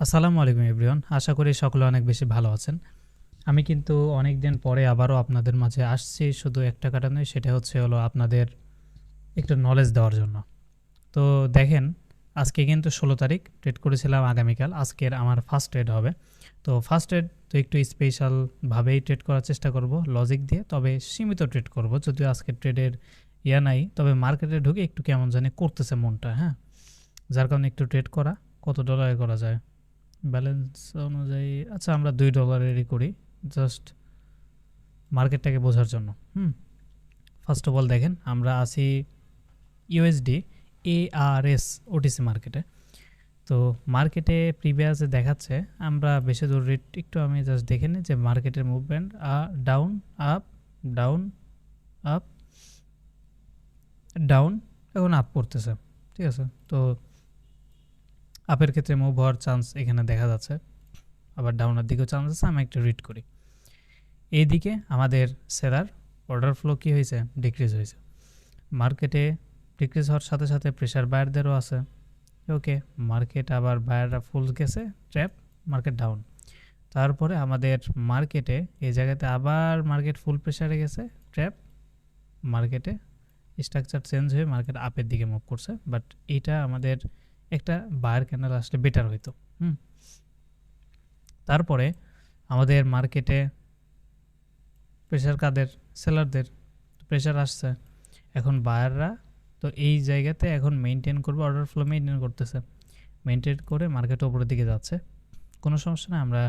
আসসালামু আলাইকুম এভরিওয়ান, আশা করি সকলে অনেক বেশি ভালো আছেন। আমি কিন্তু অনেক দিন পরে আবারও আপনাদের মাঝে আসছি, শুধু একটা কারণে, সেটা হলো আপনাদের একটু নলেজ দেওয়ার জন্য। তো দেখেন, আজকে কিন্তু 16 তারিখ, ট্রেড করেছিলাম আগামীকাল, আজকের আমার ফার্স্ট ট্রেড হবে। তো ফার্স্ট ট্রেড তো একটু স্পেশালভাবেই ট্রেড করার চেষ্টা করব, লজিক দিয়ে, তবে সীমিত ট্রেড করব। যদিও আজকের ট্রেডের নাই, তবে মার্কেটে ঢুকে একটু কেমন জানি করতেছে মনটা, হ্যাঁ, যার কারণে একটু ট্রেড করা। কত ডলারে করা যায় ব্যালেন্স অনুযায়ী? আচ্ছা, আমরা $2-এরই করি, জাস্ট মার্কেটটাকে বোঝার জন্য। ফার্স্ট অফ অল দেখেন, আমরা আছি ইউএসডি ARS ওটিসি মার্কেটে। তো মার্কেটে প্রিভিয়াসে দেখাচ্ছে আমরা বেশি দূর রেট, একটু আমি জাস্ট দেখে নিই যে মার্কেটের movement down up down up down, এখন আপ করতেছে, ঠিক আছে। তো আপের ক্ষেত্রে মুভ হওয়ার চান্স এখানে দেখা যাচ্ছে, আবার ডাউনের দিকেও চান্স আছে। আমি একটু রিড করি। এইদিকে আমাদের সেলার অর্ডার ফ্লো কী হয়েছে? ডিক্রিজ হয়েছে। মার্কেটে ডিক্রিজ হওয়ার সাথে সাথে প্রেশার বায়ারদেরও আছে। ওকে, মার্কেট আবার বায়াররা ফুল গেছে, ট্র্যাপ, মার্কেট ডাউন। তারপরে আমাদের মার্কেটে এই জায়গাতে আবার মার্কেট ফুল প্রেশারে গেছে, ট্র্যাপ, মার্কেটে স্ট্রাকচার চেঞ্জ হয়ে মার্কেট আপের দিকে মুভ করছে। বাট এইটা আমাদের একটা বায়ার ক্যান্ডেল আসলে বেটার হইতো। তারপরে আমাদের মার্কেটে প্রেশার কাদের? সেলারদের। প্রেশার আসছে, এখন বায়াররা তো এই জায়গাতে এখন মেনটেন করবে, অর্ডার ফ্লো মেনটেন করতেছে, মেনটেন করে মার্কেট উপরের দিকে যাচ্ছে, কোনো সমস্যা না। আমরা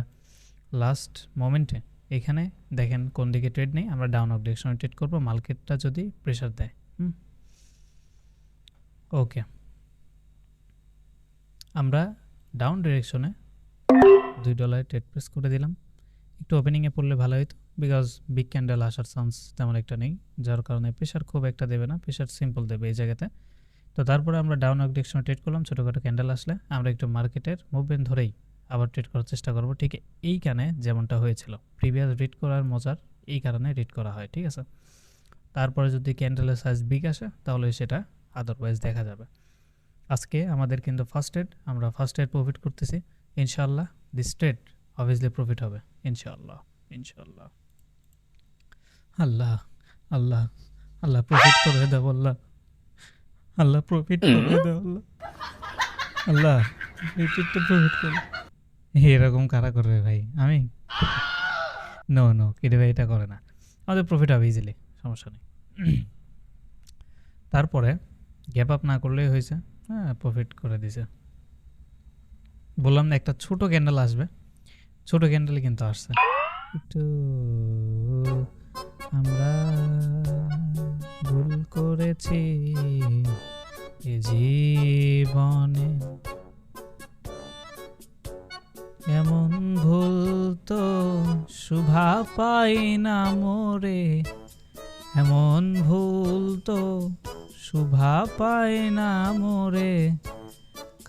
লাস্ট মোমেন্টে এখানে দেখেন কোন দিকে ট্রেড নেই, আমরা ডাউন অফ ডিরেকশনে ট্রেড করবো, মার্কেটটা যদি প্রেশার দেয়। ওকে, আমরা ডাউন ডিরেকশনে $2 ট্রেড প্রেস করে দিলাম। একটু ওপেনিংয়ে পড়লে ভালো হতো, বিকজ বিগ ক্যান্ডেল আসার চান্স তেমন একটা নেই, যার কারণে প্রেশার খুব একটা দেবে না, প্রেশার সিম্পল দেবে এই জায়গাতে। তো তারপরে আমরা ডাউন ডিরেকশনে ট্রেড করলাম, ছোটোখাটো ক্যান্ডেল আসলে আমরা একটু মার্কেটের মুভমেন্ট ধরেই আবার ট্রেড করার চেষ্টা করব, ঠিক এইখানে যেমনটা হয়েছিল। প্রিভিয়াস রিড করার মজার এই কারণে রিড করা হয়, ঠিক আছে। তারপরে যদি ক্যান্ডেলের সাইজ বিগ আসে তাহলে সেটা আদারওয়াইজ দেখা যাবে। আজকে আমাদের কিন্তু ফার্স্ট ট্রেড, আমরা ফার্স্ট ট্রেড প্রফিট করতেছি ইনশাআল্লাহ। দিস ট্রেড অবভিয়াসলি প্রফিট হবে ইনশাআল্লাহ, ইনশাআল্লাহ। আল্লাহ, আল্লাহ, আল্লাহ প্রফিট করে দেব, আল্লাহ, আল্লাহ প্রফিট করে দেব, আল্লাহ, আল্লাহ এই ট্রেডটা প্রফিট করে। এরকম কারা করবে ভাই? আমি? নো নো, কিরে ভাই, এটা করে না। আমাদের প্রফিট হবে ইজিলি, সমস্যা নেই। তারপরে গ্যাপ আপ না করলেই হয়েছে, হ্যাঁ, প্রফিট করে দিছে। বললাম না একটা ছোট ক্যান্ডেল আসবে, ছোট ক্যান্ডেল কিন্তু আসছে। একটু আমরা ভুল করেছি এ জীবনে, এমন ভুল তো শুভা পাই না মোরে, এমন ভুল তো শুভা পাই না মোরে,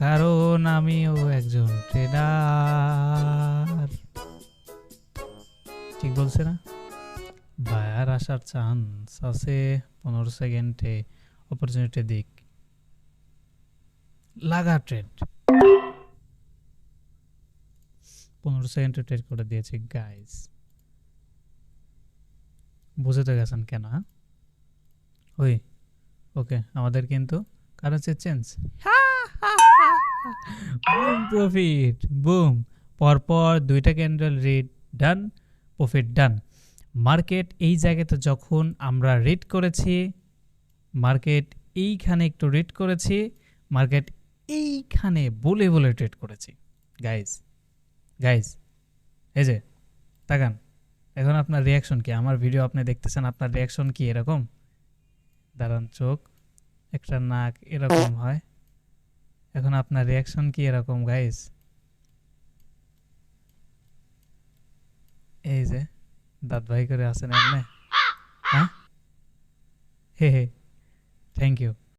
কারণ আমিও একজন ট্রেডার। ঠিক বলছে না? বায়ার আসার চান্স আছে 15 সেকেন্ডে, অপরচুনিটি দিক, লাগা ট্রেড 15 সেকেন্ডে ট্রেড করে দিয়েছি গাইস। বুঝতে গেছেন কেন? ওই ওকে, আমাদের কিন্তু currency change, broom profit, broom, পরপর দুইটা ক্যান্ডেল রিড ডান, প্রফিট ডান। মার্কেট এই জায়গাতে যখন আমরা রিড করেছি, মার্কেট এইখানে একটু রিড করেছি, মার্কেট এইখানে বলে বলে ট্রেড করেছি গাইজ। গাইজ এই যে তাকান, এখন আপনার রিয়াকশন কি? আমার ভিডিও আপনি দেখতেছেন, আপনার রিয়াকশন কি এরকম? দাঁড়ান, চোখ, একটা নাক এরকম হয়, এখন আপনার রিয়াকশন কি এরকম গাইজ? এই যে দাঁত ভাই করে আছেন আপনি, হ্যাঁ, হে হে, থ্যাংক ইউ।